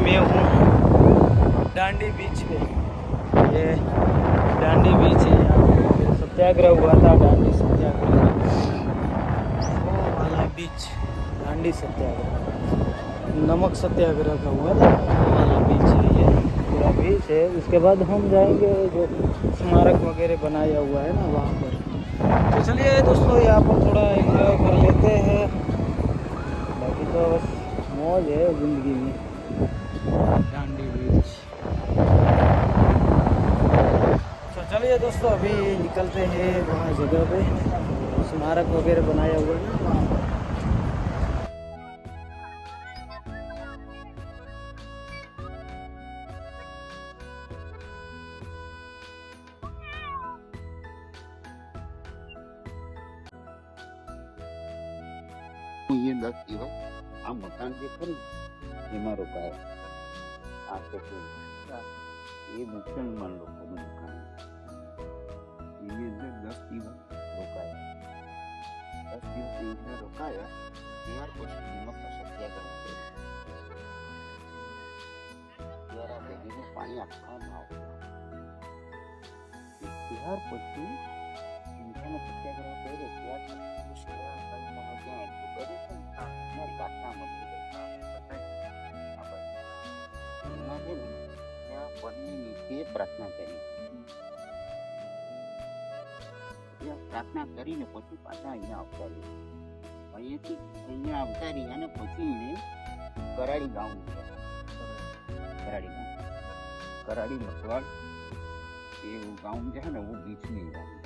मैं हूँ दांडी बीच पे। ये दांडी बीच है, यहाँ पे सत्याग्रह हुआ था, दांडी सत्याग्रह, वो वाला बीच दांडी सत्याग्रह, नमक सत्याग्रह का हुआ था, वो वाला बीच है, ये पूरा बीच है। उसके बाद हम जाएंगे जो स्मारक वगैरह बनाया हुआ है ना वहाँ पर। तो चलिए दोस्तों यहाँ पर थोड़ा एंजॉय कर लेते हैं, बाकी तो बस मौज है ज़िंदगी में। दांडी बीच। तो चलिए दोस्तों अभी निकलते हैं वहाँ जगह पे, स्मारक वगैरह बनाया हुआ है ना वहाँ पर। ये 10 દિવસ આ મકાન જે ખરું એમાં રોકાયા. આ કેટલું એ મુસલમાન લોકોનું મકાન, એની અંદર 10 દિવસ રોકાયા. 10 દિવસ એની અંદર રોકાયા ત્યાર પછી નમકનો સત્યાગ્રહ કર્યો. ત્યારે આ નદીનું પાણી આપવામાં આવતું. ત્યાર પછી નમકનો સત્યાગ્રહ કર્યો ત્યાર પછી પ્રાર્થના કરી. પ્રાર્થના કરીને પછી પાછા અહીંયા અવતારી. અહીંયાથી અહીંયા અવતારી અને પછી એને કરાડી ગામ ગયા. કરાડી મતવાડ એ गाँव जो है ना वो बीच में ही गाँव है.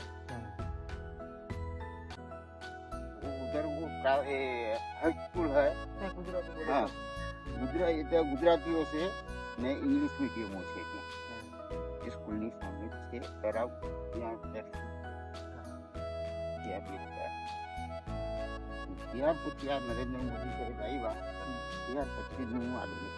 उधर वो हाई स्कूल है. हाँ, गुजरातियों से ने इंग्लिश मीडियमों से स्कूलની સામે છે તળાવ, ત્યાં ત્યાર પછી આ નરેન્દ્ર મોદી સાહેબ આવ્યા ત્યાર પછીનું આવ્યું.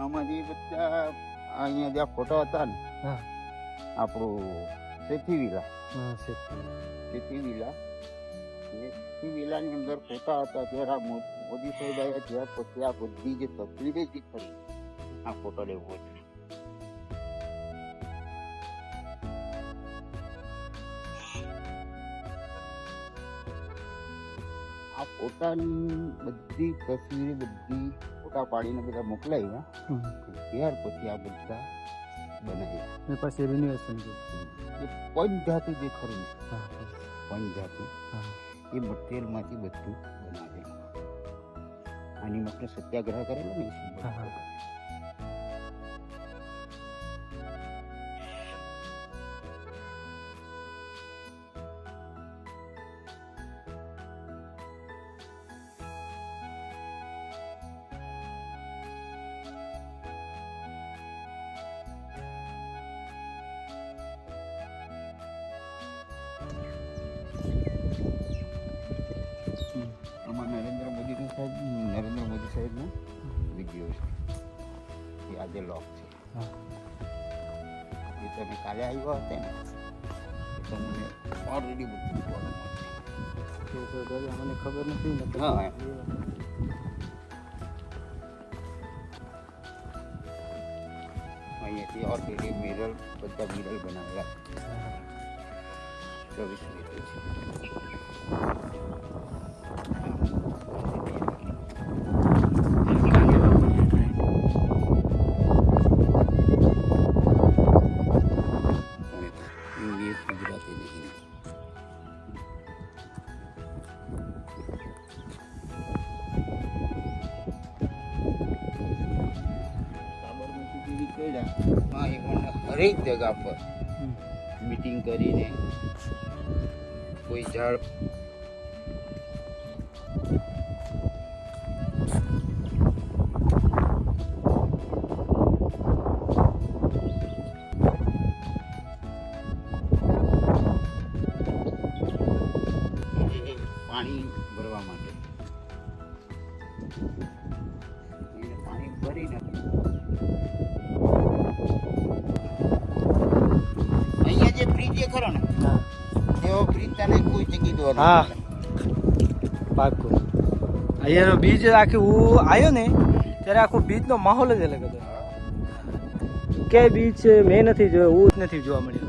આમાં જે બધા અહીંયા જ્યાં ફોટો હતા ને આપણું સેઠી વિલાની અંદર ફોટા હતા. ત્યારે આ મોદી સાહેબ આવ્યા ત્યાર પછી આ બધી જે તસવીરે જે ખરી આ ફોટો લેવો છે. આ ફોટાની બધી તસવીરે બધી ફોટા પાડીને બધા મોકલાવ્યા. ત્યાર પછી આ બધા બનાવ્યા. પછી રિન્યુએશન પંચધાતુ જે ખરું પંચધાતુ એ મટીરિયલમાંથી બધું બનાવેલું. આની માટે સત્યાગ્રહ કરેલો ને નરેન્દ્ર મોદી સાહેબનો વિડીયો છે. એ આજે લોક છે. એ તમે કાલે આવ્યા હતા ને તમને ઓલરેડી બધું મને ખબર નથી. હા, અહીંયાથી ઓલરેડી બધા મિરર બનાવેલા 24 મીટર છે. હરેક જગા પર મીટિંગ કરીને કોઈ ઝાડ પાણી ભરવા માટે પાણી ભરીને અહીંયા જે બ્રિજ ખરો ને તને કોઈ જગ્યાએ દોર હા. પાક્કું. અહીંયાનો બીચ આખી હું આવ્યો ને ત્યારે આખો બીચનો માહોલ જ અલગ હતો. કે બીચ મેં નથી જોયો, હું જ નથી જોવા મળ્યો.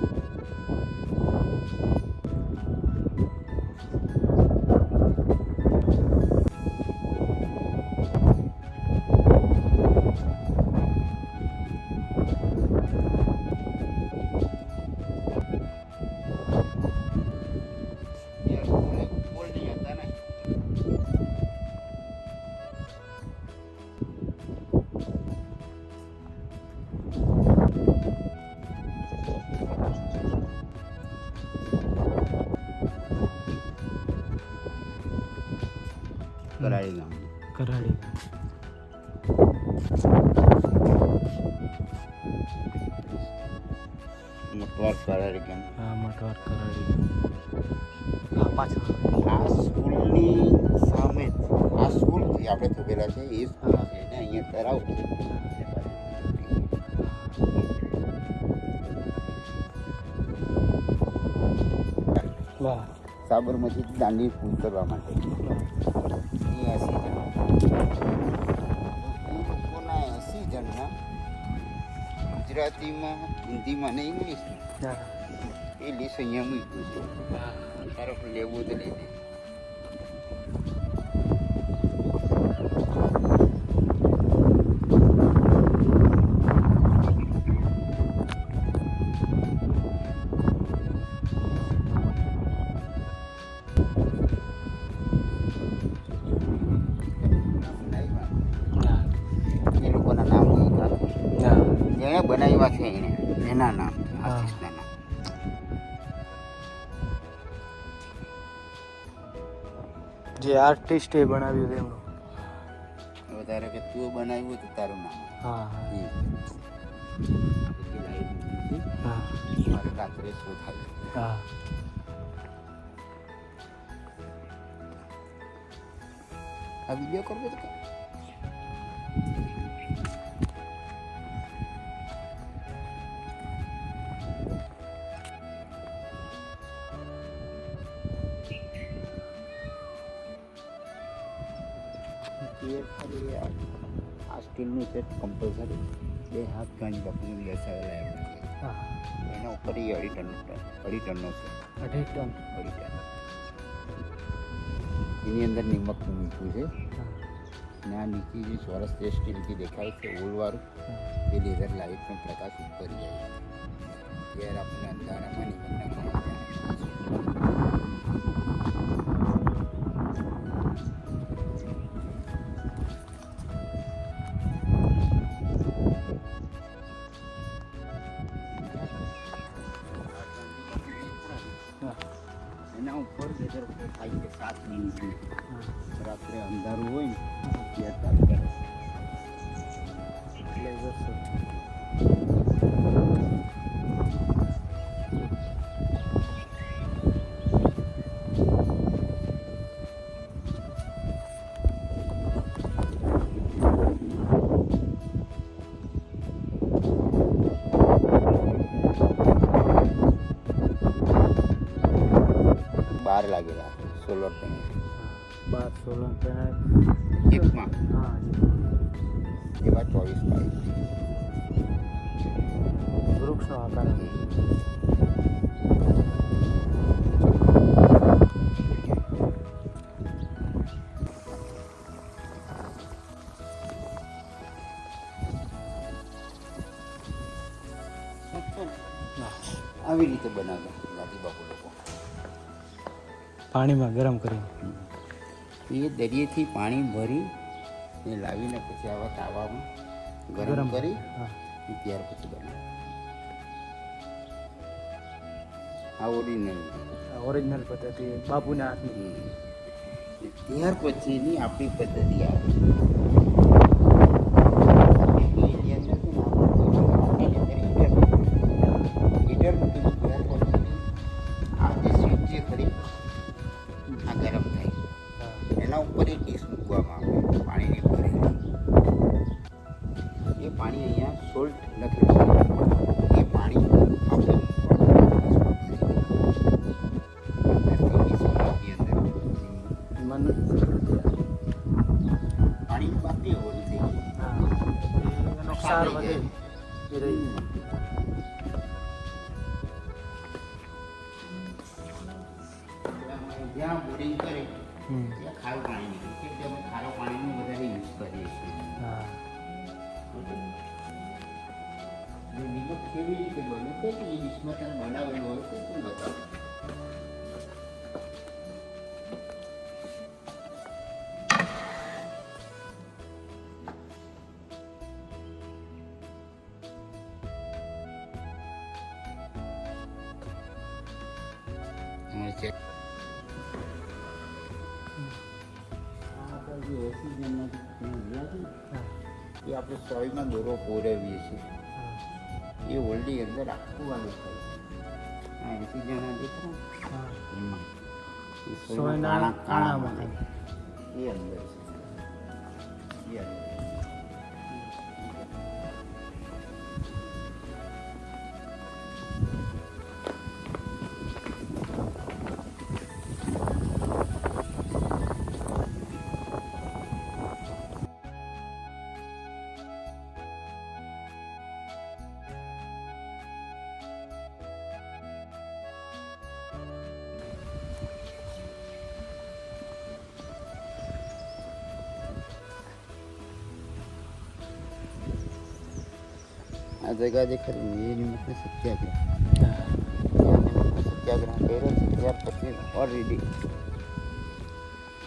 બોલ નહીં હતા ને કરાળી ગામ કરાડી. મોટવાર કરાળી ગામ. હા, મટવાર કરાડી. હા, પાછળ. આ સ્કૂલની સામે આ સ્કૂલ જે આપણે થોભેલા છે એ સ્કૂલ છે ને અહીંયા તળાવ છે. વાહ. સાબરમતી દાંડી પૂલ કરવા માટે 80 જણ. એ લોકોના 80 જણના ગુજરાતીમાં, હિન્દીમાં ને ઇંગ્લિશમાં હા. એ લિસ્ટ અહીંયા મૂક્યું છે. તારે લેવું તો લઈ લે. એ લોકોના નામ જેણે બનાવ્યા છે એના નામ, આર્ટિસ્ટના નામ. જે આર્ટિસ્ટે બનાવ્યું છે એમનું. હવે તારે કે તું બનાવ્યું તો તારું નામ. હા. હા. મારે રાત્રે શું થાય. હા. આ વિડીયો કરવો તો આ સ્ટીલનું સેટ કમ્પલસરી 2 હાથ ગાંજી બાપુને બેસાડેલા એના ઉપર એ 2.5 ટનનો છે. 2.5 ટન. 2.5 ટન. એની અંદર નિમકનું મીઠું છે અને આ નીચે જે ચોરસ જે સ્ટીલથી દેખાય છે ઓલવાળું એ લેઝર લાઇટનો પ્રકાશ ઉપર જાય છે ત્યારે આપણને અંધારામાં નિમકના એના ઉપર લેઝર ઉપર થાય છે 7 મિનિટ. રાત્રે અંધારું હોય ને ત્યારે ચાલુ કરે. Laser show. બાર લાગેલા સોલર પેનલ 12 સોલર પેનલ. એકમાં હા. એવા 24 પાઇપ. વૃક્ષનો આકાર. આવી રીતે બનાવતા ગાંધી બાપુ લોકો. પાણીમાં ગરમ કરી. એ દરિયેથી પાણી ભરી ને લાવીને પછી આવા તાવામાં ગરમ કરી હા. અને ત્યાર પછી બનાવે. આ ઓરિજિનલ પદ્ધતિ બાપુના હાથની. ત્યાર પછીની આપણી પદ્ધતિ આવે. એના ઉપર એક ડીશ મૂકવામાં આવે પાણીની ભરેલી. એ પાણી અહીંયા સોલ્ટ લખેલું છે. એ પાણી આપણે સાર વગેરે એ રહી. જ્યાં બોરિંગ કરે હમ. ત્યાં ખારું પાણી નીકળે કે અમે ખારું પાણીનું વધારે યુઝ કરીએ છીએ. હા. જે નિમક કેવી રીતે બને છે કે એ ડિશમાં તમે બનાવેલું હોય તો શું બતાવો. તમારે ચેક જે ઓક્સિજનમાંથી રહ્યા છે ને હા. એ આપણે સોયમાં દોરો પોરવીએ છીએ. હા. એ હોલ્ડી અંદર આખું આનું થાય. આ ઓક્સિજન દેખાય ને હા. એમાં એ સોયના કાણામાં થાય. એ અંદર છે એ અંદર. આ જગા જે ખરી ને એ નિમિત્તે સત્યાગ્રહ સત્યાગ્રહ કર્યો છે. ત્યાર પછી ઓલરેડી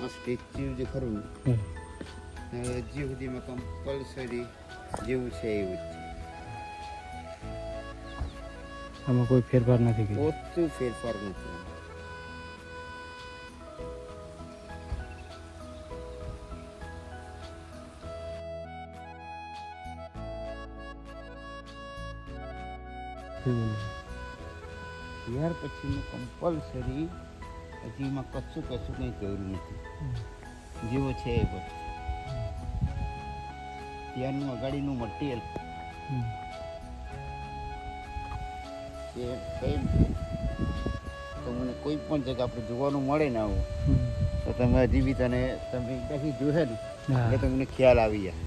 આ સ્ટેચ્યુ જે ખરું ને હજી સુધીમાં કમ્પલસરી જેવું છે એવું જ છે. આમાં કોઈ ફેરફાર નથી કર્યો. ઓછું ફેરફાર નથી. ત્યાર પછીનું કમ્પલસરી હજીમાં કશું કંઈ કર્યું નથી. જેવો છે એ બધું ત્યારનું અગાડીનું મટીરિયલ એ સેમ છે. તમને કોઈ પણ જગ્યા આપણે જોવાનું મળે ને આવું તો તમે હજી બી તમે ત્યાંથી જોશે ને એટલે તમને ખ્યાલ આવી જાય.